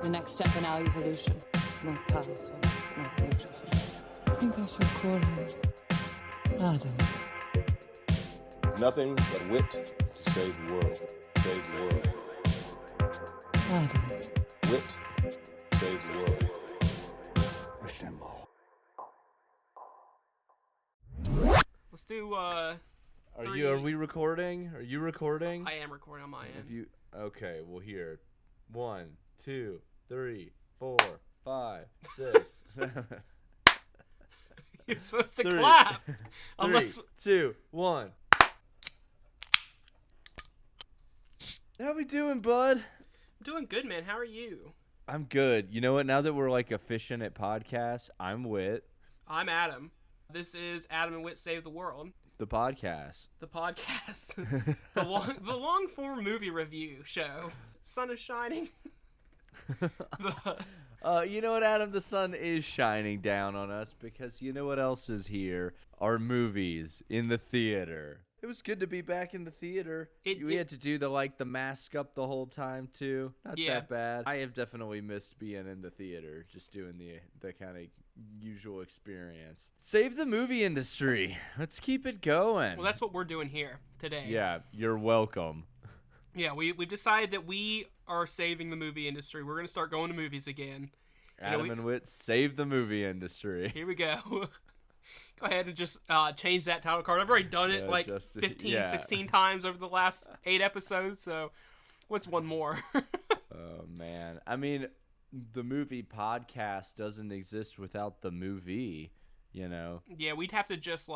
The next step in our evolution. More powerful, more beautiful. I think I shall call him Adam. Nothing but wit to save the world. Save the world. Adam. Wit saves the world. Assemble. Let's do, Are we recording? Are you recording? I am recording on my end. Okay, well here. 1, 2, 3, 4, 5, 6, 7. You're supposed to clap. 3, 2, 1. How we doing, bud? I'm doing good, man. How are you? I'm good. You know what? Now that we're like efficient at podcasts, I'm Witte. I'm Adam. This is Adam and Witte Save the World. The podcast. The podcast. the long form movie review show. Sun is shining. You know what, Adam? The sun is shining down on us because you know what else is here? Our movies in the theater. It was good to be back in the theater. We had to do the mask up the whole time too. Not that bad. I have definitely missed being in the theater, just doing the kind of usual experience. Save the movie industry. Let's keep it going. Well, that's what we're doing here today. Yeah, you're welcome. Yeah, we decided that we are saving the movie industry. We're going to start going to movies again. Adam and Witte save the movie industry. Here we go. Go ahead and just change that title card. I've already done it 16 times over the last 8 episodes, so what's one more? Oh, man. I mean, the movie podcast doesn't exist without the movie, you know? Yeah, we'd have to just,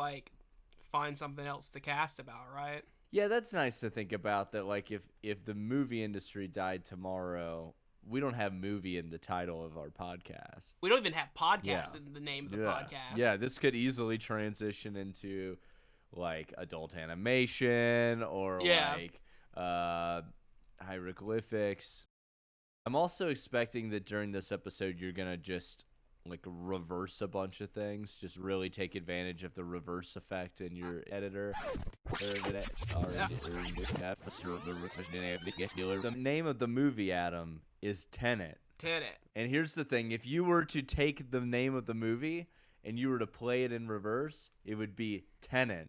find something else to cast about, right? Yeah, that's nice to think about, that, if the movie industry died tomorrow, we don't have movie in the title of our podcast. We don't even have podcast in the name of the podcast. Yeah, this could easily transition into, adult animation or, hieroglyphics. I'm also expecting that during this episode, you're going to just, reverse a bunch of things. Just really take advantage of the reverse effect in your editor. The name of the movie, Adam, is Tenet. Tenet. And here's the thing. If you were to take the name of the movie and you were to play it in reverse, it would be Tenet.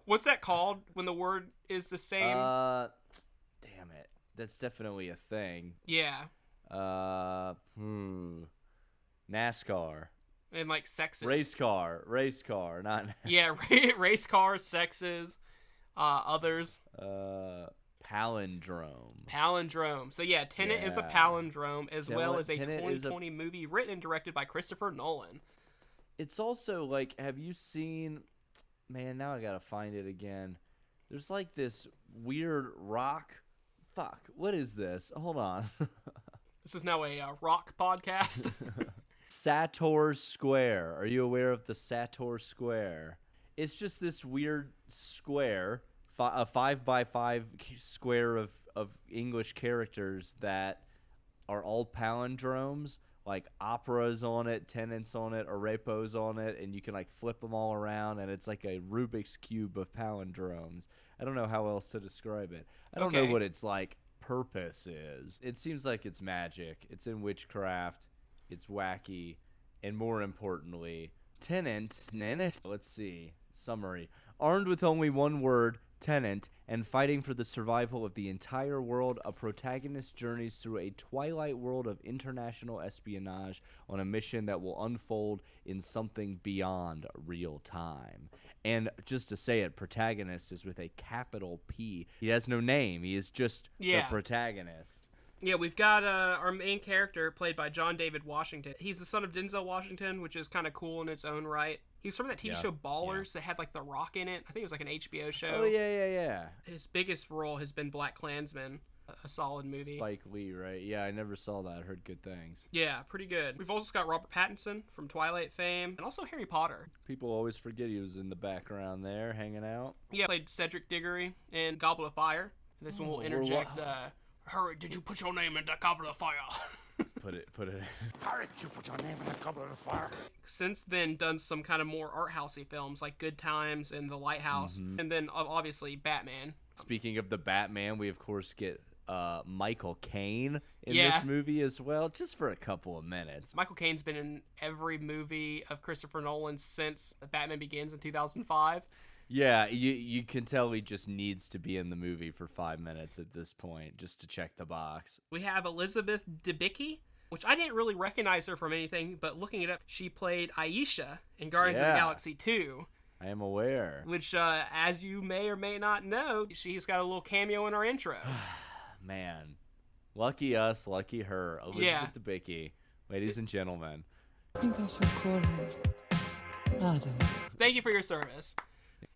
What's that called when the word is the same? Damn it. That's definitely a thing. Yeah. NASCAR. And sexes. Race car, not yeah, race car, sexes, others. Palindrome. So yeah, Tenet is a palindrome as well as a 2020 movie written and directed by Christopher Nolan. It's also have you seen? Man, now I gotta find it again. There's this weird rock. Fuck, what is this? Hold on. This is now a rock podcast. Sator Square. Are you aware of the Sator Square? It's just this weird square, a 5x5 square of English characters that are all palindromes, operas on it, tenants on it, arepos on it, and you can flip them all around, and it's like a Rubik's Cube of palindromes. I don't know how else to describe it. I don't know what its purpose is. It seems like it's magic. It's in witchcraft. It's wacky, and more importantly, Tenet. Let's see. Summary. Armed with only one word, Tenet, and fighting for the survival of the entire world, a protagonist journeys through a twilight world of international espionage on a mission that will unfold in something beyond real time. And just to say it, protagonist is with a capital P. He has no name. He is just the protagonist. Yeah, we've got our main character played by John David Washington. He's the son of Denzel Washington, which is kind of cool in its own right. He's from that TV show Ballers that had The Rock in it. I think it was an HBO show. Oh, yeah. His biggest role has been Black Klansman, a solid movie. Spike Lee, right? Yeah, I never saw that. I heard good things. Yeah, pretty good. We've also got Robert Pattinson from Twilight fame, and also Harry Potter. People always forget he was in the background there, hanging out. Yeah, played Cedric Diggory in Goblet of Fire. And this one will interject... Hurry, did you put your name in the Goblet of Fire? Put it. Harry, you put your name in the goblet of fire. Since then, done some kind of more art housey films like Good Times and The Lighthouse, and then obviously Batman. Speaking of the Batman, we of course get Michael Caine in Yeah. this movie as well, just for a couple of minutes. Michael Caine's been in every movie of Christopher Nolan since Batman Begins in 2005. Yeah, you can tell he just needs to be in the movie for 5 minutes at this point, just to check the box. We have Elizabeth Debicki, which I didn't really recognize her from anything, but looking it up, she played Aisha in Guardians of the Yeah. Galaxy 2, I am aware. which, as you may or may not know, she's got a little cameo in our intro. Man, lucky us, lucky her. Elizabeth Yeah. Debicki, ladies and gentlemen. I think I should call him Adam. Thank you for your service.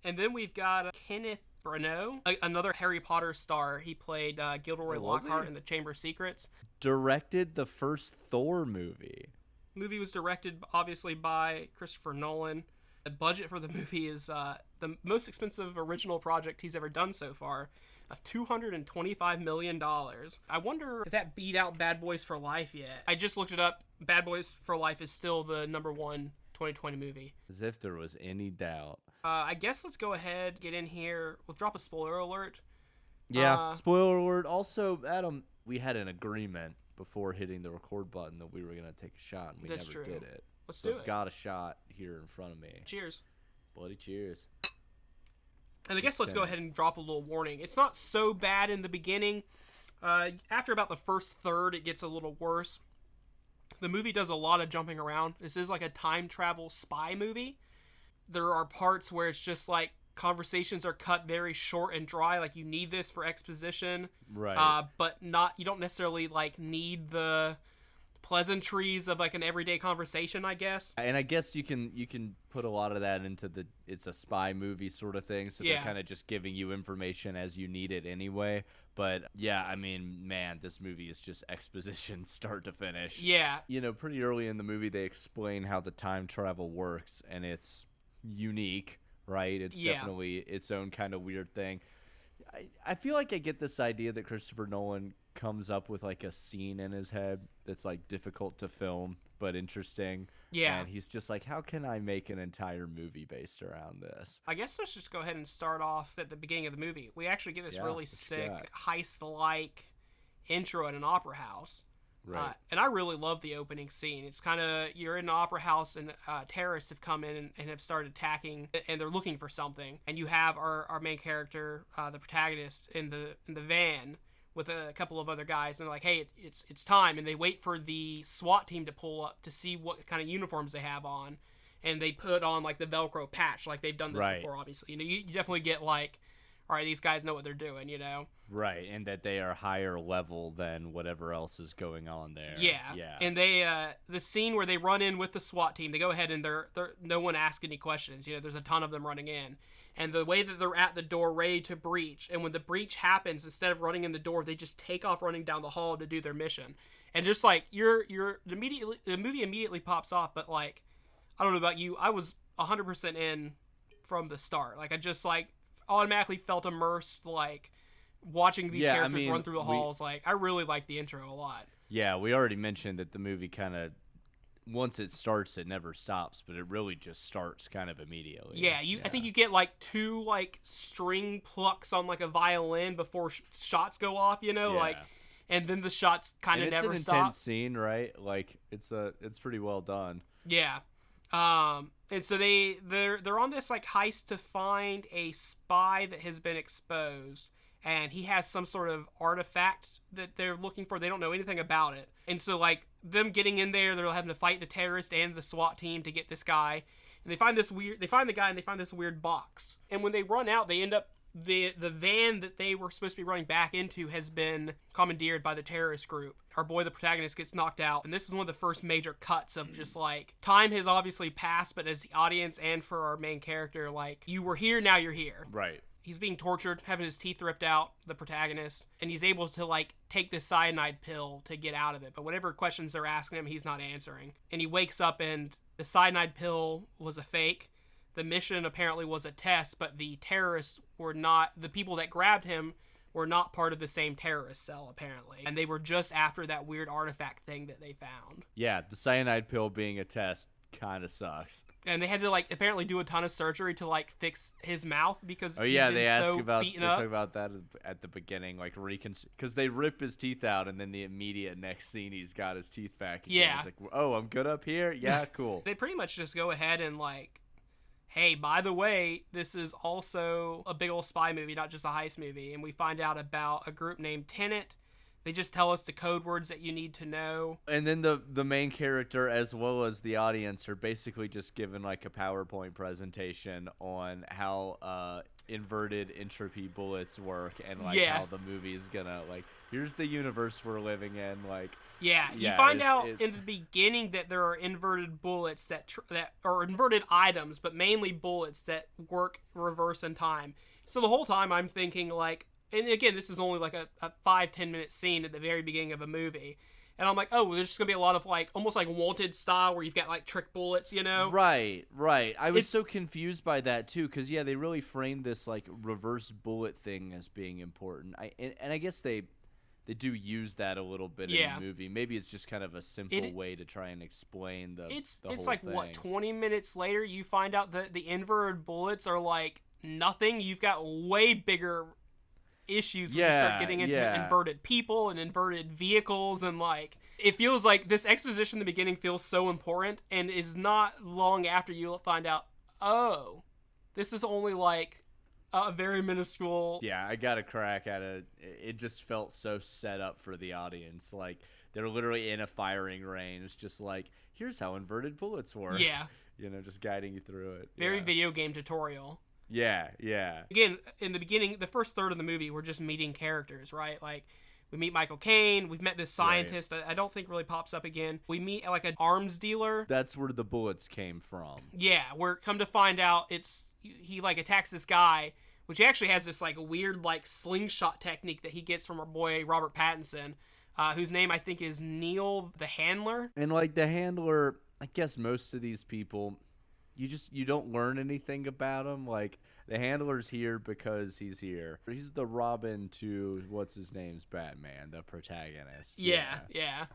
And then we've got Kenneth Branagh, another Harry Potter star. He played Gilderoy Oh, was he? Lockhart in The Chamber of Secrets. Directed the first Thor movie. Movie was directed, obviously, by Christopher Nolan. The budget for the movie is the most expensive original project he's ever done so far, of $225 million. I wonder if that beat out Bad Boys for Life yet. I just looked it up. Bad Boys for Life is still the #1 2020 movie. As if there was any doubt. I guess let's go ahead, get in here. We'll drop a spoiler alert. Yeah, spoiler alert. Also, Adam, we had an agreement before hitting the record button that we were going to take a shot, and we That's never true. did it. Let's So do I've it. got a shot here in front of me. Cheers. Bloody cheers. And I guess let's go ahead and drop a little warning. It's not so bad in the beginning. After about the first third, it gets a little worse. The movie does a lot of jumping around. This is like a time travel spy movie. There are parts where it's just like conversations are cut very short and dry. Like you need this for exposition, Right. but not. You don't necessarily like need the pleasantries of like an everyday conversation, I guess. And I guess you can put a lot of that into it's a spy movie sort of thing, so Yeah. they're kind of just giving you information as you need it anyway. But yeah, I mean, man, this movie is just exposition start to finish. Yeah, You know, pretty early in the movie they explain how the time travel works, and it's unique, right? It's Yeah. definitely its own kind of weird thing. I feel like I get this idea that Christopher Nolan comes up with like a scene in his head that's like difficult to film but interesting. Yeah. And he's just like, how can I make an entire movie based around this? I guess let's just go ahead and start off at the beginning of the movie. We actually get this Yeah, really what you sick got? heist-like intro at an opera house. Right. And I really love the opening scene. It's kind of, you're in an opera house and terrorists have come in and have started attacking, and they're looking for something. And you have our main character, the protagonist, in the van with a couple of other guys, and they're like, hey, it's time. And they wait for the SWAT team to pull up to see what kind of uniforms they have on. And they put on like the Velcro patch, like they've done this Right. before, obviously. You know, you definitely get like, all right, these guys know what they're doing, you know? Right, and that they are higher level than whatever else is going on there. Yeah. Yeah. And they the scene where they run in with the SWAT team, they go ahead and they're no one asks any questions. You know, there's a ton of them running in. And the way that they're at the door ready to breach, and when the breach happens, instead of running in the door, they just take off running down the hall to do their mission. And just like the movie immediately pops off, but like I don't know about you, I was 100% in from the start. Like I just like automatically felt immersed, like watching these Yeah, I characters mean, run through the halls. Like I really like the intro a lot. Yeah, we already mentioned that the movie kind of, once it starts, it never stops, but it really just starts kind of immediately. Yeah, I think you get like 2 like string plucks on like a violin before shots go off, you know, Yeah. like, and then the shots kind of And never it's an stop. intense scene, right? Like it's pretty well done. Yeah. And so they're on this like heist to find a spy that has been exposed, and he has some sort of artifact that they're looking for. They don't know anything about it. And so like them getting in there, they're having to fight the terrorist and the SWAT team to get this guy. And they find the guy and they find this weird box. And when they run out, they end up the van that they were supposed to be running back into has been commandeered by the terrorist group. Our boy, the protagonist, gets knocked out, and this is one of the first major cuts of just like time has obviously passed, but as the audience and for our main character, like you were here, now you're here. Right. He's being tortured, having his teeth ripped out, the protagonist, and he's able to like take this cyanide pill to get out of it. But whatever questions they're asking him, he's not answering. And he wakes up and the cyanide pill was a fake. The mission apparently was a test, but the terrorists were not, the people that grabbed him were not part of the same terrorist cell, apparently. And they were just after that weird artifact thing that they found. Yeah, the cyanide pill being a test kind of sucks. And they had to, like, apparently do a ton of surgery to, like, fix his mouth because Oh yeah, he'd been they ask so about beaten they up. talk about that at the beginning, like because they rip his teeth out, and then the immediate next scene he's got his teeth back. Again. Yeah. He's like, oh, I'm good up here. Yeah, cool. They pretty much just go ahead and, like, hey, by the way, this is also a big old spy movie, not just a heist movie. And we find out about a group named Tenet. They just tell us the code words that you need to know. And then the main character as well as the audience are basically just given like a PowerPoint presentation on how inverted entropy bullets work and like how the movie's gonna like here's the universe we're living in like Yeah, you find out in the beginning that there are inverted bullets that are inverted items, but mainly bullets that work reverse in time. So the whole time I'm thinking like, and again, this is only like a 5-10 minute scene at the very beginning of a movie. And I'm like, oh, there's just going to be a lot of like, almost like Wanted style where you've got like trick bullets, you know? Right. I was so confused by that too, because yeah, they really framed this like reverse bullet thing as being important. And I guess they do use that a little bit in the movie. Maybe it's just kind of a simple way to try and explain the It's whole like, thing. what, 20 minutes later, you find out that the inverted bullets are like nothing. You've got way bigger issues when you start getting into inverted people and inverted vehicles, and like it feels like this exposition in the beginning feels so important, and it's not long after you find out, oh, this is only like a very minuscule. Yeah, I got a crack at it. It just felt so set up for the audience. Like they're literally in a firing range, just like here's how inverted bullets work. Yeah, you know, just guiding you through it. Very video game tutorial. Yeah. Again, in the beginning, the first third of the movie, we're just meeting characters, right? Like, we meet Michael Caine. We've met this scientist. Right. I don't think really pops up again. We meet, like, an arms dealer. That's where the bullets came from. Yeah, we're come to find out he, like, attacks this guy, which he actually has this, like, weird, like, slingshot technique that he gets from our boy Robert Pattinson, whose name I think is Neil the Handler. And, like, the Handler, I guess most of these people... You don't learn anything about him. Like, the Handler's here because he's here. He's the Robin to, what's his name's Batman, the protagonist. Yeah.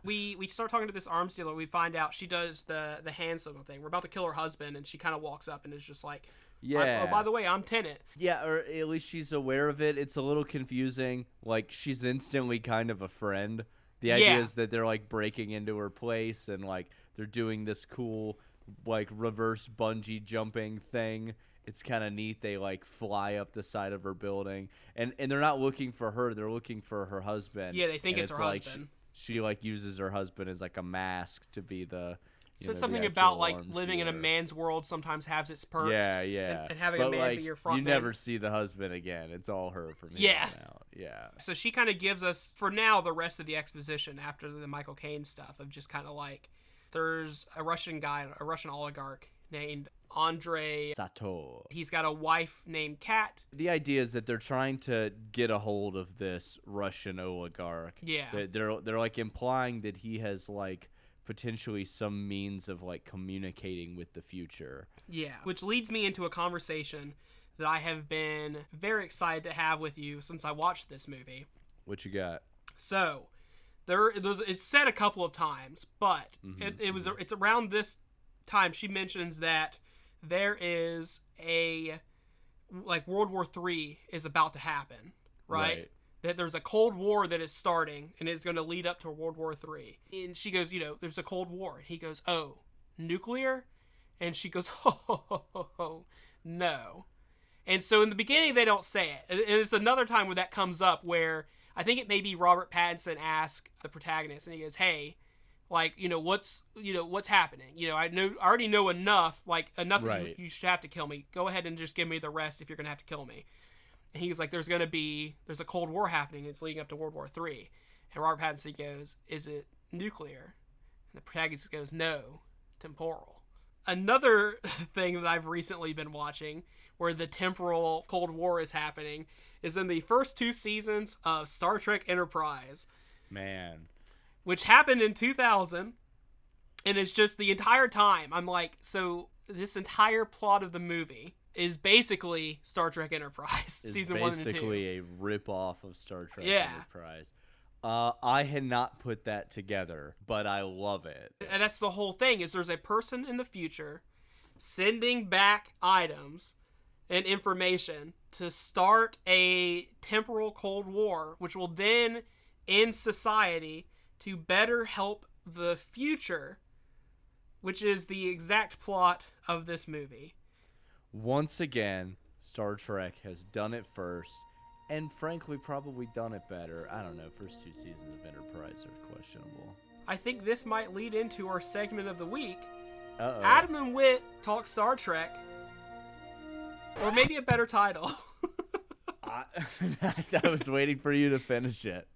We start talking to this arms dealer. We find out she does the hand signal thing. We're about to kill her husband, and she kind of walks up and is just like, oh, by the way, I'm Tenet. Yeah, or at least she's aware of it. It's a little confusing. Like, she's instantly kind of a friend. The idea is that they're, like, breaking into her place, and, like, they're doing this cool... like reverse bungee jumping thing. It's kind of neat. They like fly up the side of her building, and they're not looking for her, they're looking for her husband. Yeah, they think it's her like husband. She like uses her husband as like a mask to be the so something about like living in a man's world sometimes has its perks. Yeah. And having a man like, be your front you man. never see the husband again. It's all her from here on out. Yeah. So she kind of gives us for now the rest of the exposition after the Michael Caine stuff of just kind of like, there's a Russian oligarch named Andrei Sato. He's got a wife named Kat. The idea is that they're trying to get a hold of this Russian oligarch. Yeah. They're like implying that he has like potentially some means of like communicating with the future. Yeah. Which leads me into a conversation that I have been very excited to have with you since I watched this movie. What you got? So, it's said a couple of times, but it's around this time she mentions that there is like World War III is about to happen, right? That there's a Cold War that is starting and it's going to lead up to World War III. And she goes, there's a Cold War. And he goes, oh, nuclear? And she goes, oh, no. And so in the beginning they don't say it. And it's another time where that comes up where I think it may be Robert Pattinson ask the protagonist, and he goes, "Hey, like, what's happening? I already know enough, that you should have to kill me. Go ahead and just give me the rest if you're gonna have to kill me." And he's like, "There's a Cold War happening. It's leading up to World War III." And Robert Pattinson goes, "Is it nuclear?" And the protagonist goes, "No, temporal." Another thing that I've recently been watching where the temporal Cold War is happening is in the first 2 seasons of Star Trek Enterprise. Man. Which happened in 2000. And it's just the entire time, I'm like, so this entire plot of the movie is basically Star Trek Enterprise, Is season 1 and 2. basically a rip-off of Star Trek Yeah. Enterprise. I had not put that together, but I love it. And that's the whole thing, is there's a person in the future sending back items and information to start a temporal Cold War, which will then end society to better help the future, which is the exact plot of this movie. Once again, Star Trek has done it first, and frankly, probably done it better. I don't know, first 2 seasons of Enterprise are questionable. I think this might lead into our segment of the week. Uh-oh. Adam and Witte talk Star Trek. Or maybe a better title. I was waiting for you to finish it.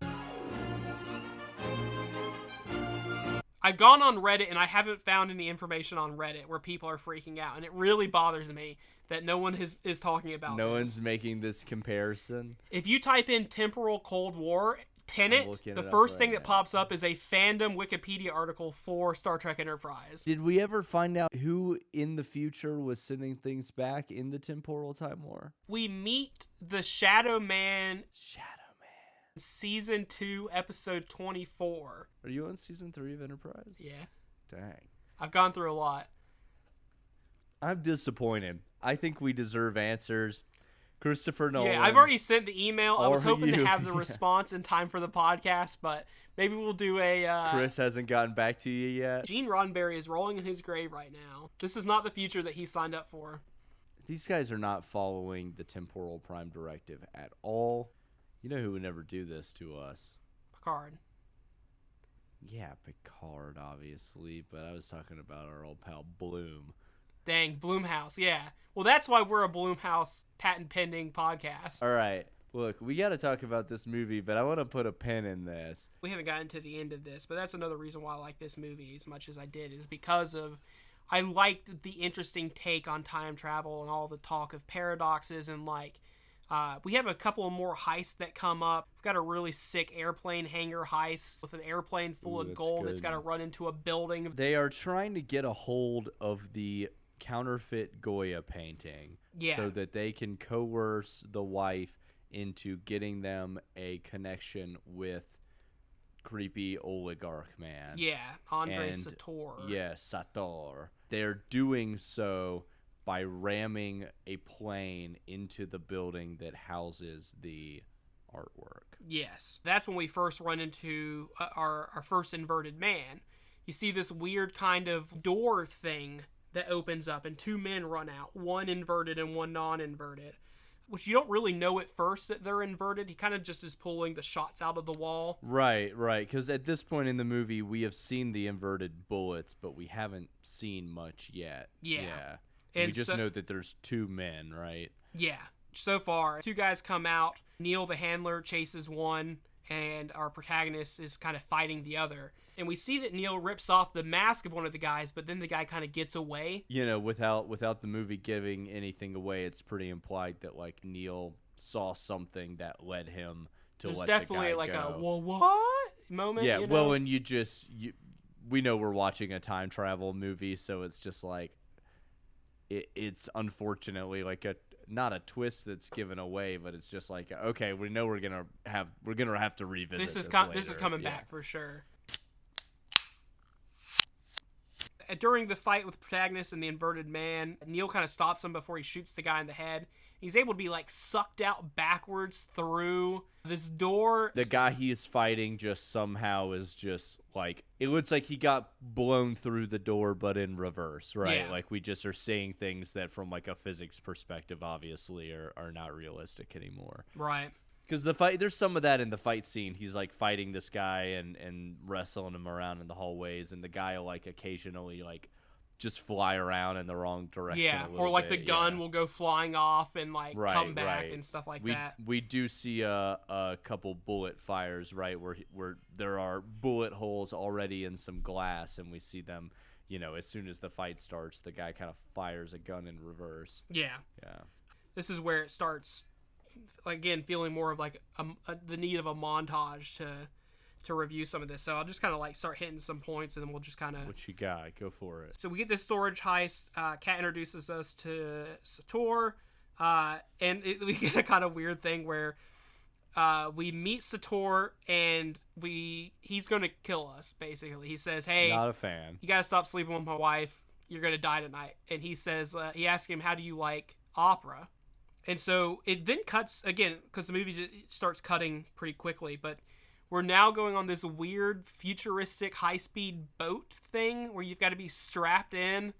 I've gone on Reddit and I haven't found any information on Reddit where people are freaking out, and it really bothers me that no one is talking about No this. one's making this comparison. If you type in temporal Cold War, Tenet, looking the it up first right thing that now. pops up is a fandom Wikipedia article for Star Trek Enterprise. Did we ever find out who in the future was sending things back in the temporal time war? We meet the Shadow Man, Shadow Man. season 2, episode 24. Are you on season 3 of Enterprise? Yeah, Dang. I've gone through a lot. I'm disappointed. I think we deserve answers. Christopher Nolan. Yeah, I've already sent the email. I was Are hoping to you? have the response in time for the podcast, but maybe we'll do a... Chris hasn't gotten back to you yet. Gene Roddenberry is rolling in his grave right now. This is not the future that he signed up for. These guys are not following the temporal prime directive at all. You know who would never do this to us? Picard. Yeah, Picard, obviously, but I was talking about our old pal Bloom. Dang, Bloomhouse, yeah. Well, that's why we're a Bloomhouse patent-pending podcast. All right, look, we got to talk about this movie, but I want to put a pin in this. We haven't gotten to the end of this, but that's another reason why I like this movie as much as I did, is because of... I liked the interesting take on time travel and all the talk of paradoxes, and, like, we have a couple of more heists that come up. We've got a really sick airplane hangar heist with an airplane full Ooh, of that's gold that's good. got to run into a building. They are trying to get a hold of the counterfeit Goya painting Yeah. so that they can coerce the wife into getting them a connection with creepy oligarch man. Yeah, Andre And- Sator. Yeah, Sator. They're doing so by ramming a plane into the building that houses the artwork. Yes. That's when we first run into our first inverted man. You see this weird kind of door thing that opens up, and 2 men run out, one inverted and one non-inverted, which you don't really know at first that they're inverted. He kind of just is pulling the shots out of the wall. Right, because at this point in the movie, we have seen the inverted bullets, but we haven't seen much yet. Yeah. We And just so- know that there's 2 men, right? Yeah. So far, 2 guys come out. Neil, the handler, chases one, and our protagonist is kind of fighting the other. And we see that Neil rips off the mask of one of the guys, but then the guy kind of gets away. You know, without the movie giving anything away, it's pretty implied that, like, Neil saw something that led him to There's let definitely the guy like go. a "whoa, what?" moment. Yeah, you know? well, and we know we're watching a time travel movie, so it's just like it's unfortunately like not a twist that's given away, but it's just like, okay, we know we're gonna have to revisit this this is later. coming Yeah. back for sure. During the fight with the protagonist and the inverted man, Neil kind of stops him before he shoots the guy in the head. He's able to be like sucked out backwards through this door. The guy he is fighting just somehow is just like, it looks like he got blown through the door, but in reverse, right? Yeah. Like we just are seeing things that from like a physics perspective, obviously, are not realistic anymore. Right. Because the fight, there's some of that in the fight scene. He's like fighting this guy and wrestling him around in the hallways, and the guy will like occasionally like just fly around in the wrong direction. Yeah, a or little like bit. the gun Yeah. will go flying off and like come back Right. and stuff like we, that. We do see a couple bullet fires, right, where there are bullet holes already in some glass, and we see them, you know, as soon as the fight starts, the guy kind of fires a gun in reverse. Yeah. Yeah. This is where it starts, again, feeling more of like the need of a montage to to review some of this. So I'll just kind of like start hitting some points, and then we'll just kind of. What you got? Go for it. So we get this storage heist. Kat introduces us to Sator, we get a kind of weird thing where we meet Sator, and he's going to kill us, basically. He says, hey, Not a fan. you got to stop sleeping with my wife. You're going to die tonight. And he says, he asks him, how do you like opera? And so it then cuts, again, because the movie starts cutting pretty quickly, but we're now going on this weird, futuristic, high-speed boat thing where you've got to be strapped in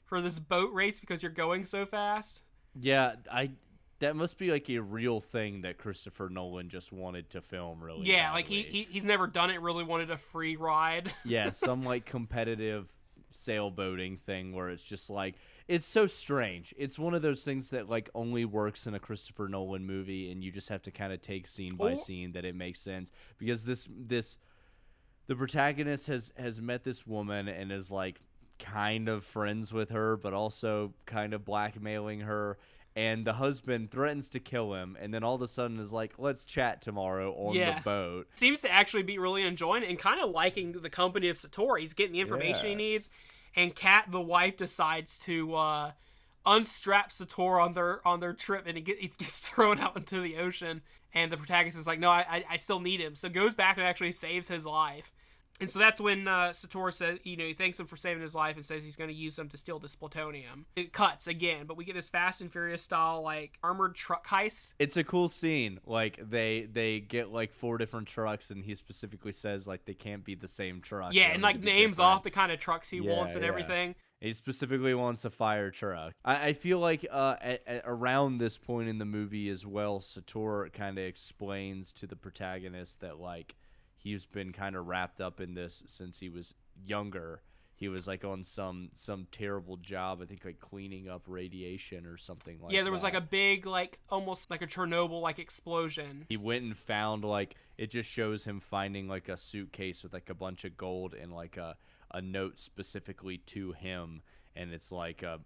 for this boat race because you're going so fast. Yeah, that must be like a real thing that Christopher Nolan just wanted to film really Yeah, badly. like he's never done it, really wanted a free ride. Yeah, some like competitive sailboating thing where it's just like, it's so strange. It's one of those things that like only works in a Christopher Nolan movie, and you just have to kind of take scene by scene that it makes sense, because the protagonist has met this woman and is like kind of friends with her, but also kind of blackmailing her. And the husband threatens to kill him, and then all of a sudden is like, let's chat tomorrow on the boat. Seems to actually be really enjoying it and kind of liking the company of Sator. He's getting the information he needs. And Kat, the wife, decides to unstrap Sator on their trip, and he gets thrown out into the ocean. And the protagonist is like, no, I still need him. So goes back and actually saves his life. And so that's when Sator says, he thanks him for saving his life and says he's going to use them to steal this plutonium. It cuts again, but we get this Fast and Furious style, like, armored truck heist. It's a cool scene. Like, they get, like, 4 different trucks, and he specifically says, like, they can't be the same truck. Yeah, and, like, names off the kind of trucks he wants and everything. He specifically wants a fire truck. I feel like at around this point in the movie as well, Sator kind of explains to the protagonist that, like, he's been kind of wrapped up in this since he was younger. He was like on some terrible job, I think like cleaning up radiation or something like that. Yeah, there was like a big, like almost like a Chernobyl like explosion. He went and found, like, it just shows him finding like a suitcase with like a bunch of gold and like a note specifically to him, and it's like a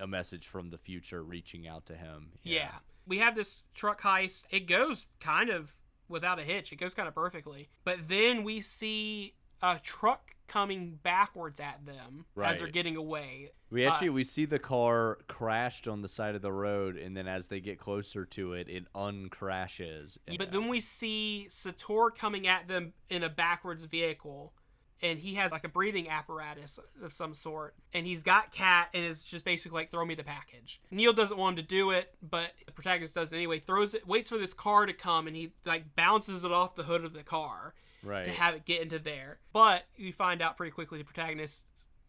message from the future reaching out to him. Yeah. We have this truck heist. It goes kind of without a hitch. It goes kind of perfectly. But then we see a truck coming backwards at them as they're getting away. We see the car crashed on the side of the road, and then as they get closer to it, it uncrashes. But then we see Sator coming at them in a backwards vehicle, and he has like a breathing apparatus of some sort, and he's got Kat, and is just basically like, throw me the package. Neil doesn't want him to do it, but the protagonist does it anyway, throws it, waits for this car to come, and he like bounces it off the hood of the car to have it get into there. But you find out pretty quickly the protagonist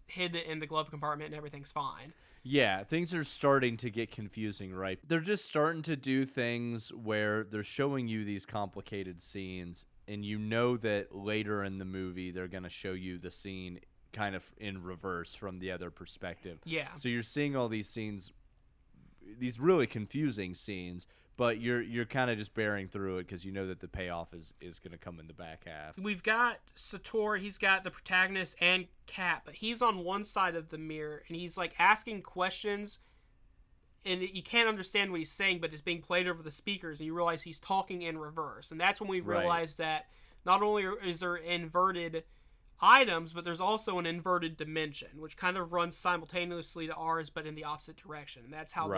hid it in the glove compartment and everything's fine. Yeah, things are starting to get confusing, right? They're just starting to do things where they're showing you these complicated scenes, and you know that later in the movie they're going to show you the scene kind of in reverse from the other perspective. Yeah. So you're seeing all these scenes, these really confusing scenes, but you're kind of just bearing through it because you know that the payoff is going to come in the back half. We've got Sator, he's got the protagonist and Kat, but he's on one side of the mirror, and he's like asking questions, and you can't understand what he's saying, but it's being played over the speakers, and you realize he's talking in reverse. And that's when we realize that not only is there inverted items, but there's also an inverted dimension, which kind of runs simultaneously to ours, but in the opposite direction. And that's how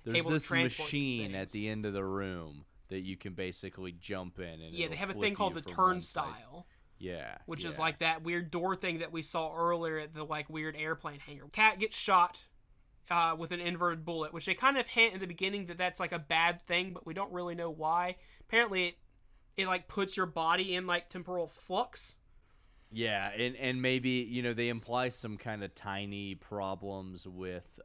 there's able this to transport machine these at the end of the room that you can basically jump in. And they have a thing called the turnstile. Yeah. Which is like that weird door thing that we saw earlier at the like weird airplane hangar. Kat gets shot with an inverted bullet, which they kind of hint in the beginning that that's like a bad thing, but we don't really know why. Apparently it like puts your body in like temporal flux. Yeah, and maybe, they imply some kind of tiny problems with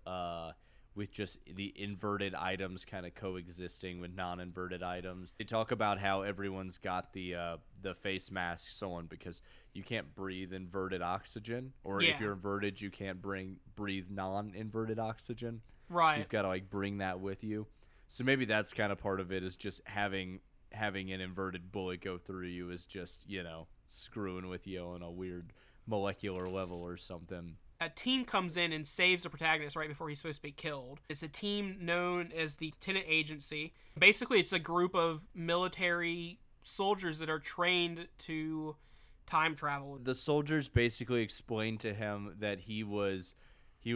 just the inverted items kind of coexisting with non-inverted items. They talk about how everyone's got the face masks on because you can't breathe inverted oxygen, or if you're inverted, you can't breathe non-inverted oxygen. Right. So you've got to like bring that with you. So maybe that's kind of part of it, is just having an inverted bullet go through you is just, screwing with you on a weird molecular level or something. A team comes in and saves the protagonist right before he's supposed to be killed. It's a team known as the Tenet Agency. Basically, it's a group of military soldiers that are trained to time travel. The soldiers basically explained to him that he was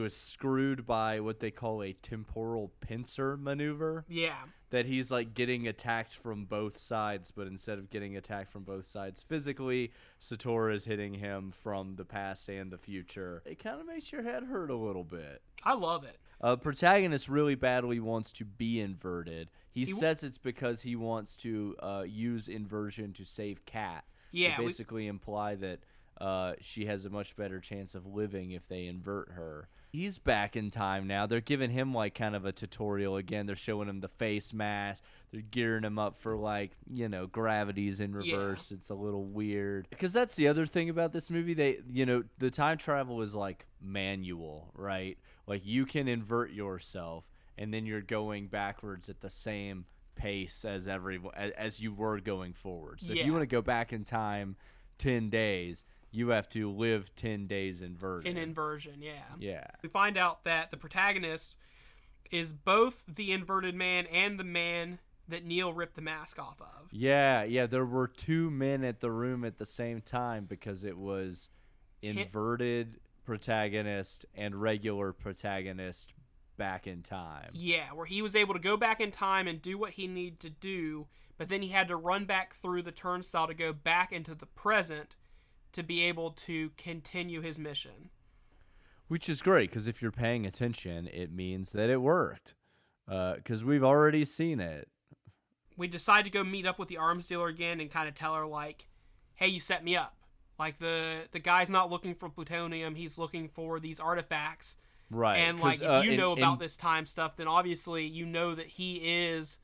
screwed by what they call a temporal pincer maneuver. Yeah. That he's like getting attacked from both sides, but instead of getting attacked from both sides physically, Sator is hitting him from the past and the future. It kind of makes your head hurt a little bit. I love it. Protagonist really badly wants to be inverted. He says it's because he wants to use inversion to save Kat. Yeah. They basically imply that she has a much better chance of living if they invert her. He's back in time now. They're giving him like kind of a tutorial again. They're showing him the face mask. They're gearing him up for like, gravity's in reverse. Yeah. It's a little weird. Because that's the other thing about this movie. The time travel is like manual, right? Like you can invert yourself and then you're going backwards at the same pace as you were going forward. So if you want to go back in time 10 days, you have to live 10 days inverted. In inversion, yeah. Yeah. We find out that the protagonist is both the inverted man and the man that Neil ripped the mask off of. Yeah. There were two men at the room at the same time because it was inverted protagonist and regular protagonist back in time. Yeah, where he was able to go back in time and do what he needed to do, but then he had to run back through the turnstile to go back into the present to be able to continue his mission. Which is great, because if you're paying attention, it means that it worked. Because we've already seen it. We decide to go meet up with the arms dealer again and kind of tell her, like, hey, you set me up. Like, the guy's not looking for plutonium, he's looking for these artifacts. Right. And, like, if you know about this time stuff, then obviously you know that he is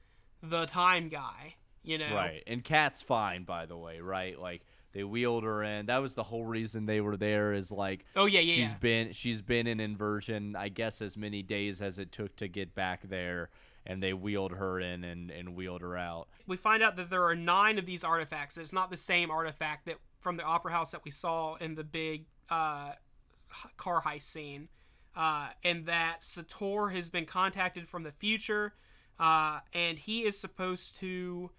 the time guy, Right. And Kat's fine, by the way, right? Like, they wheeled her in. That was the whole reason they were there is like, she's been in inversion, I guess, as many days as it took to get back there, and they wheeled her in and wheeled her out. We find out that there are 9 of these artifacts. It's not the same artifact that from the opera house that we saw in the big car heist scene, and that Sator has been contacted from the future, and he is supposed to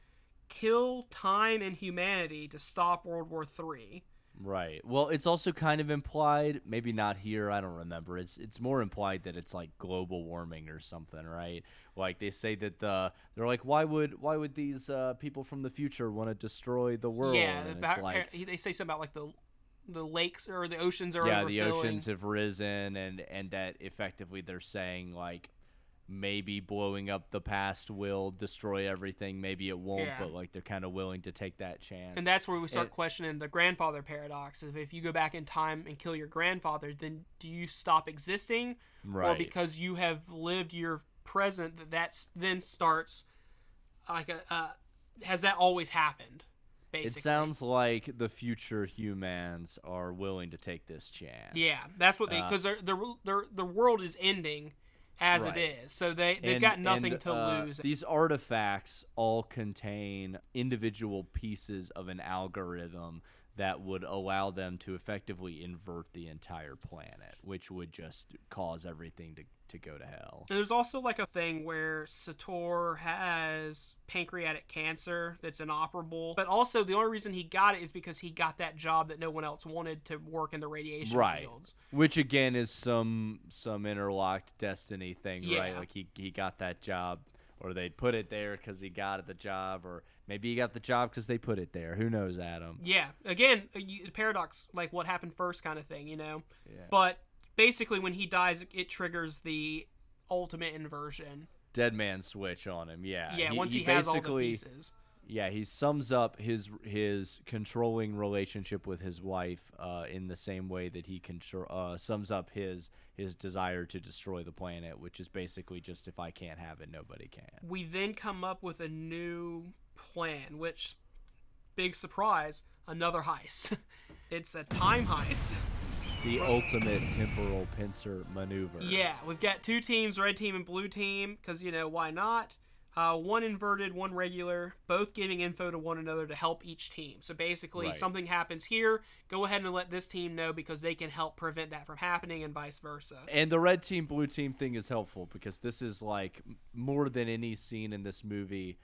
kill time and humanity to stop World War III. Right. Well, it's also kind of implied, maybe not here, I don't remember. It's more implied that it's like global warming or something, right? Like they say that they're like, why would these people from the future want to destroy the world? Yeah, and it's like, they say something about like the lakes or the oceans are overfilling. The oceans have risen, and that effectively they're saying like, maybe blowing up the past will destroy everything. Maybe it won't, but like they're kind of willing to take that chance. And that's where we start questioning the grandfather paradox. If you go back in time and kill your grandfather, then do you stop existing? Right. Or because you have lived your present, that then starts like has that always happened? Basically. It sounds like the future humans are willing to take this chance. Yeah, that's what because the world is ending as it is. So they've got nothing to lose. These artifacts all contain individual pieces of an algorithm that would allow them to effectively invert the entire planet, which would just cause everything to go to hell. And there's also like a thing where Sator has pancreatic cancer that's inoperable, but also the only reason he got it is because he got that job that no one else wanted to work in the radiation fields. Which again is some interlocked destiny thing, right? Like he got that job, or they put it there because he got the job, or maybe he got the job because they put it there. Who knows, Adam? Yeah. Again, paradox, like what happened first kind of thing, Yeah. But basically, when he dies, it triggers the ultimate inversion. Dead man switch on him, yeah. Yeah, once he has all the pieces. Yeah, he sums up his controlling relationship with his wife in the same way that he sums up his desire to destroy the planet, which is basically just if I can't have it, nobody can. We then come up with a new plan, which, big surprise, another heist. It's a time heist. The ultimate temporal pincer maneuver. Yeah, we've got 2 teams, red team and blue team, because, why not? One inverted, one regular, both giving info to one another to help each team. So basically, something happens here, go ahead and let this team know because they can help prevent that from happening and vice versa. And the red team, blue team thing is helpful because this is like more than any scene in this movie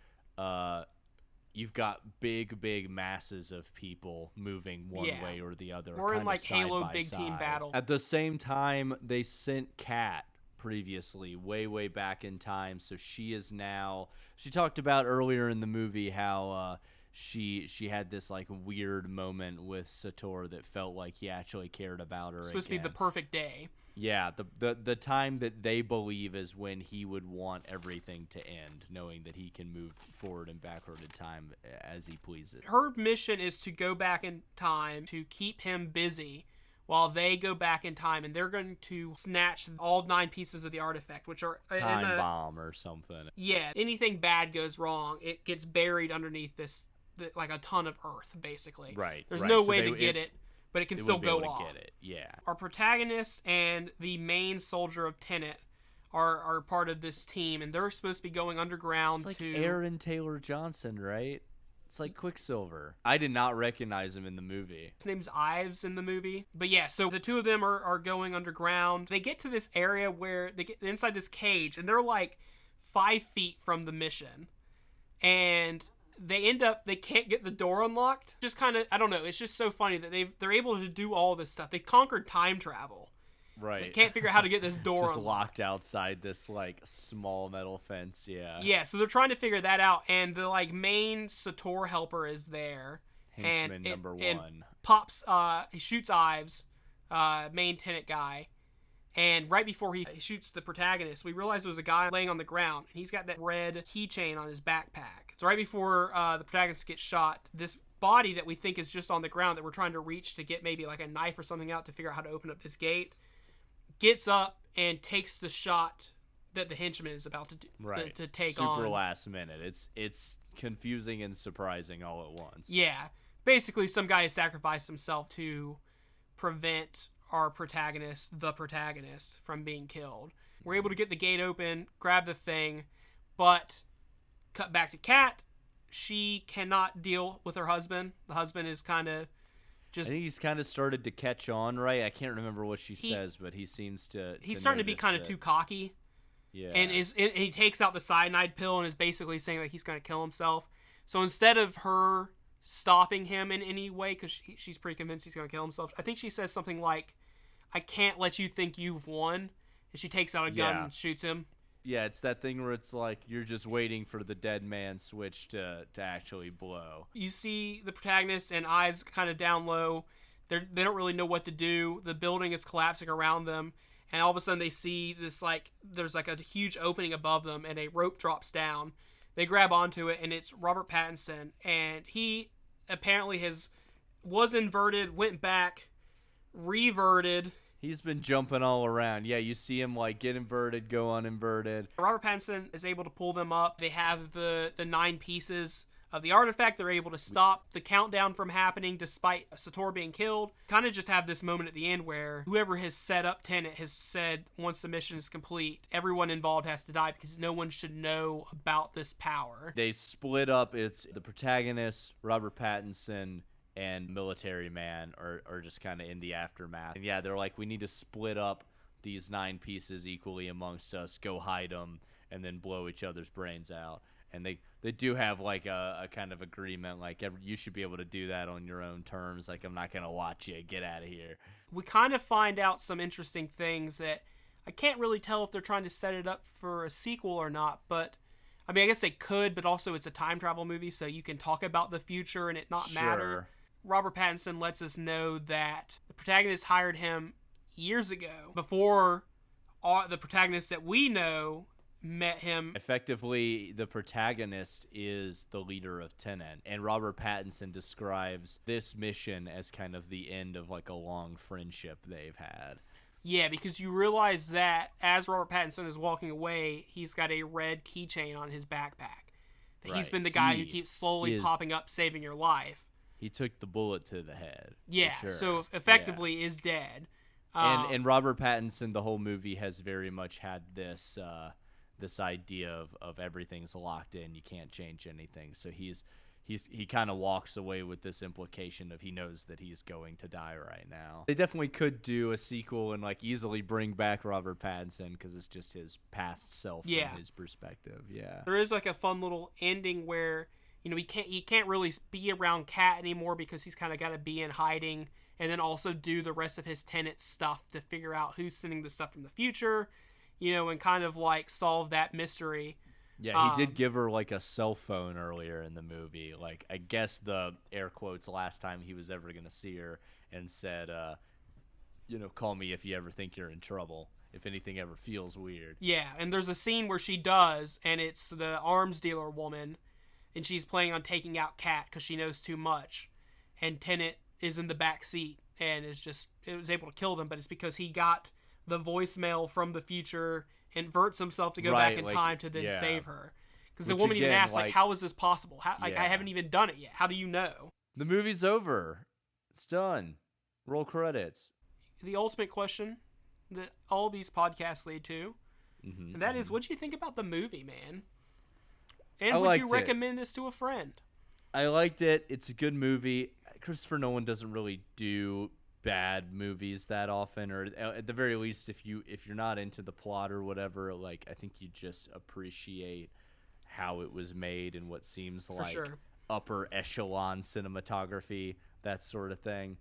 you've got big masses of people moving one way or the other. We're in like side Halo by big side. team battle. At the same time, they sent Kat previously, way back in time. So she is now. She talked about earlier in the movie how she had this like weird moment with Sator that felt like he actually cared about her. It's supposed to be the perfect day. Yeah, the time that they believe is when he would want everything to end, knowing that he can move forward and backward in time as he pleases. Her mission is to go back in time to keep him busy while they go back in time, and they're going to snatch all 9 pieces of the artifact, which are time bomb or something. Yeah, anything bad goes wrong, it gets buried underneath like a ton of earth, basically. Right. There's no way to get it, but it can still go off. Get it. Yeah. Our protagonist and the main soldier of Tenet are part of this team, and they're supposed to be going underground it's to like Aaron Taylor Johnson, right? It's like Quicksilver. I did not recognize him in the movie. His name's Ives in the movie. But yeah, so the two of them are going underground. They get to this area where they get inside this cage, and they're like 5 feet from the mission. And they can't get the door unlocked. Just kind of, I don't know, it's just so funny that they're able to do all this stuff. They conquered time travel. Right. They can't figure out how to get this door just unlocked. Locked outside this like small metal fence, yeah. Yeah, so they're trying to figure that out, and the like main Sator helper is there. Henchman number 1. And pops he shoots Ives, main Tenet guy. And right before he shoots the protagonist, we realize there's a guy laying on the ground, and he's got that red keychain on his backpack. So right before the protagonist gets shot, this body that we think is just on the ground that we're trying to reach to get maybe like a knife or something out to figure out how to open up this gate, gets up and takes the shot that the henchman is about to do, to take on. Super last minute. It's confusing and surprising all at once. Yeah. Basically, some guy has sacrificed himself to prevent our protagonist, from being killed. We're able to get the gate open, grab the thing, but cut back to Kat. She cannot deal with her husband. The husband is kind of just... I think he's kind of started to catch on, right? I can't remember what she says, but he seems to... He's starting to be kind of too cocky. Yeah. And he takes out the cyanide pill and is basically saying like he's going to kill himself. So instead of her stopping him in any way, because she's pretty convinced he's going to kill himself, I think she says something like, "I can't let you think you've won." And she takes out a gun and shoots him. Yeah, it's that thing where it's like you're just waiting for the dead man switch to actually blow. You see the protagonist and Ives kind of down low. They don't really know what to do. The building is collapsing around them. And all of a sudden they see this there's like a huge opening above them and a rope drops down. They grab onto it and it's Robert Pattinson. And he apparently was inverted, went back, reverted. He's been jumping all around. Yeah, you see him like get inverted, go uninverted. Robert Pattinson is able to pull them up. They have the 9 pieces of the artifact. They're able to stop the countdown from happening despite Sator being killed. Kind of just have this moment at the end where whoever has set up Tenet has said once the mission is complete, everyone involved has to die because no one should know about this power. They split up. It's the protagonist, Robert Pattinson, and Military Man are just kind of in the aftermath. And yeah, they're like, we need to split up these 9 pieces equally amongst us, go hide them, and then blow each other's brains out. And they do have like a kind of agreement, like you should be able to do that on your own terms. Like, I'm not going to watch you. Get out of here. We kind of find out some interesting things that I can't really tell if they're trying to set it up for a sequel or not, but I mean, I guess they could, but also it's a time travel movie, so you can talk about the future and it not matter. Robert Pattinson lets us know that the protagonist hired him years ago, before the protagonist that we know met him. Effectively, the protagonist is the leader of Tenet, and Robert Pattinson describes this mission as kind of the end of like a long friendship they've had. Yeah, because you realize that as Robert Pattinson is walking away, he's got a red keychain on his backpack. That he's been the guy who keeps slowly popping up, saving your life. He took the bullet to the head. Yeah, for sure. So effectively is dead. And Robert Pattinson, the whole movie, has very much had this this idea of everything's locked in, you can't change anything. So he kind of walks away with this implication of he knows that he's going to die right now. They definitely could do a sequel and like easily bring back Robert Pattinson because it's just his past self from his perspective. Yeah, there is like a fun little ending where he can't really be around Kat anymore because he's kind of got to be in hiding, and then also do the rest of his Tenet stuff to figure out who's sending the stuff from the future, and kind of like solve that mystery. Yeah, he did give her like a cell phone earlier in the movie. Like, I guess the air quotes last time he was ever going to see her, and said, call me if you ever think you're in trouble, if anything ever feels weird. Yeah, and there's a scene where she does, and it's the arms dealer woman, and she's planning on taking out Kat because she knows too much. And Tenet is in the back seat and was able to kill them, but it's because he got the voicemail from the future, inverts himself to go back in time to then save her. Because the woman even asks, like, how is this possible? I haven't even done it yet. How do you know? The movie's over. It's done. Roll credits. The ultimate question that all these podcasts lead to, and that is, what do you think about the movie, man? And would you recommend this to a friend? I liked it. It's a good movie. Christopher Nolan doesn't really do bad movies that often, or at the very least, if you're not into the plot or whatever, like, I think you just appreciate how it was made and what seems like upper echelon cinematography, that sort of thing.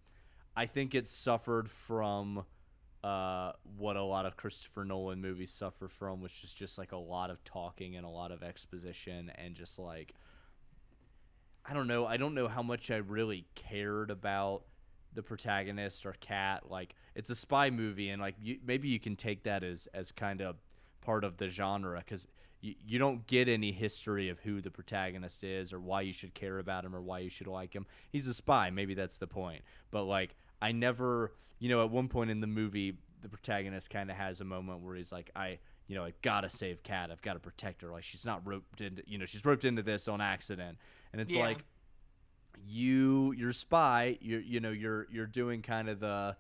I think it suffered from what a lot of Christopher Nolan movies suffer from, which is just like a lot of talking and a lot of exposition, and just like, I don't know how much I really cared about the protagonist or Kat. Like, it's a spy movie, and like maybe you can take that as kind of part of the genre, because you don't get any history of who the protagonist is or why you should care about him or why you should like him. He's a spy. Maybe that's the point. But like, I never, at one point in the movie, the protagonist kind of has a moment where he's like, I gotta save Kat. I've got to protect her. Like, she's not roped into, she's roped into this on accident. And it's like, you're a spy. You're doing kind of the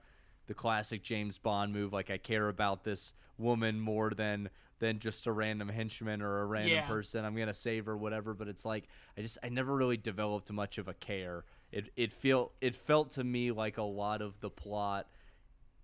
classic James Bond move. Like, I care about this woman more than just a random henchman or a random person. I'm gonna save her, whatever. But it's like, I never really developed much of a care. It felt to me like a lot of the plot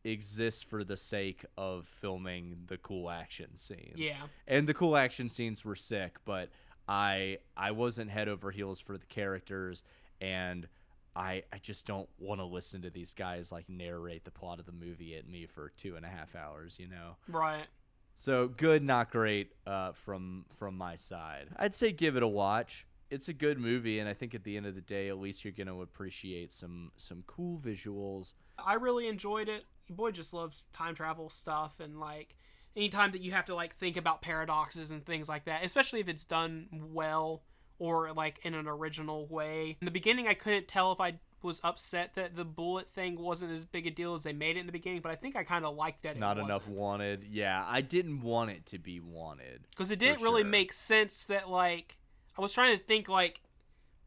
exists for the sake of filming the cool action scenes. Yeah. And the cool action scenes were sick, but I wasn't head over heels for the characters, and I just don't want to listen to these guys like narrate the plot of the movie at me for 2.5 hours, Right. So good, not great from my side. I'd say give it a watch. It's a good movie, and I think at the end of the day, at least you're going to appreciate some cool visuals. I really enjoyed it. Your boy just loves time travel stuff, and like anytime that you have to like think about paradoxes and things like that, especially if it's done well or like in an original way. In the beginning, I couldn't tell if I was upset that the bullet thing wasn't as big a deal as they made it in the beginning, but I think I kind of liked that. Not enough wanted. Yeah, I didn't want it to be wanted. Because it didn't really make sense that, like, I was trying to think, like,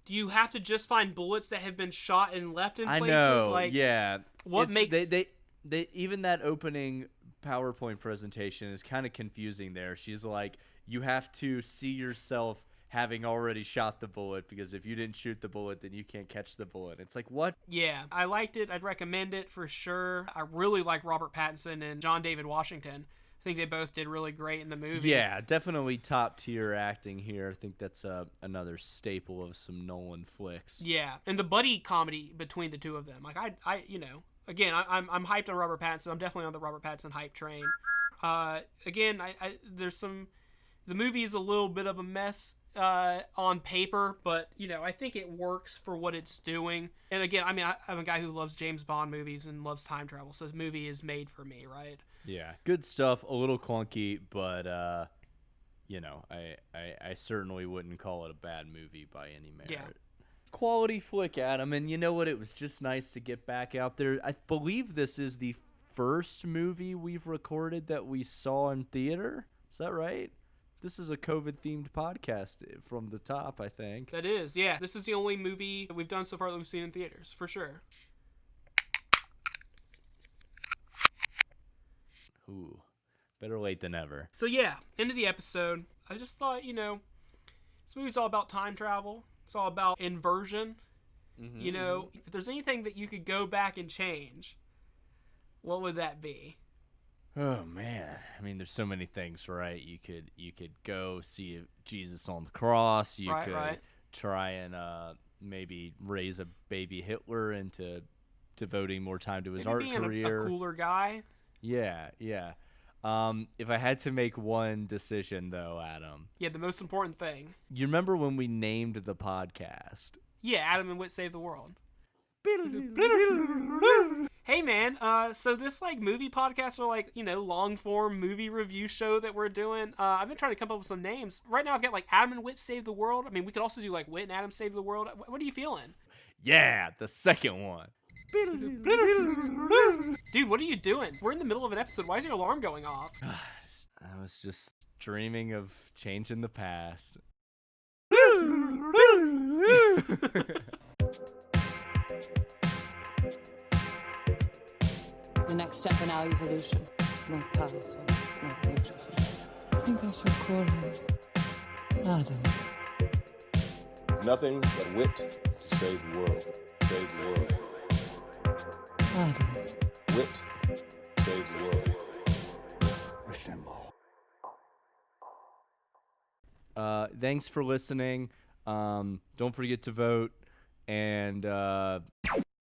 do you have to just find bullets that have been shot and left in places? I know, like, yeah. What makes... They even that opening PowerPoint presentation is kind of confusing there. She's like, you have to see yourself having already shot the bullet, because if you didn't shoot the bullet, then you can't catch the bullet. It's like, what? Yeah, I liked it. I'd recommend it for sure. I really like Robert Pattinson and John David Washington. I think they both did really great in the movie. Yeah, definitely top tier acting here. I think that's another staple of some Nolan flicks. Yeah, and the buddy comedy between the two of them. Like, I again, I'm hyped on Robert Pattinson. I'm definitely on the Robert Pattinson hype train. Again, the movie is a little bit of a mess on paper, but I think it works for what it's doing. And again, I mean, I'm a guy who loves James Bond movies and loves time travel, so this movie is made for me, right? Yeah, good stuff. A little clunky, but I certainly wouldn't call it a bad movie by any merit. Yeah. Quality flick, Adam, and you know what? It was just nice to get back out there. I believe this is the first movie we've recorded that we saw in theater. Is that right? This is a COVID-themed podcast from the top, I think. That is, yeah. This is the only movie that we've done so far that we've seen in theaters, for sure. Ooh, better late than never. So yeah, end of the episode. I just thought, this movie's all about time travel. It's all about inversion. Mm-hmm. If there's anything that you could go back and change, what would that be? Oh man, I mean, there's so many things, right? You could go see Jesus on the cross. You could try and maybe raise a baby Hitler into devoting more time to his Maybe art being career. a cooler guy. Yeah. If I had to make one decision, though, Adam, Yeah, the most important thing. you remember when we named the podcast? Yeah, Adam and Witte Save the World. Hey man, so this like movie podcast or like, long form movie review show that we're doing, I've been trying to come up with some names. Right now I've got like Adam and Witte Save the World. I mean, we could also do like Witte and Adam Save the World. What are you feeling? Yeah, the second one. Dude, what are you doing? We're in the middle of an episode. Why is your alarm going off? I was just dreaming of changing the past. The next step in our evolution. More powerful, more beautiful. I think I shall call him Adam. Nothing but wit to save the world. Save the world. Adam. Wit saves the world. Thanks for listening. Don't forget to vote, and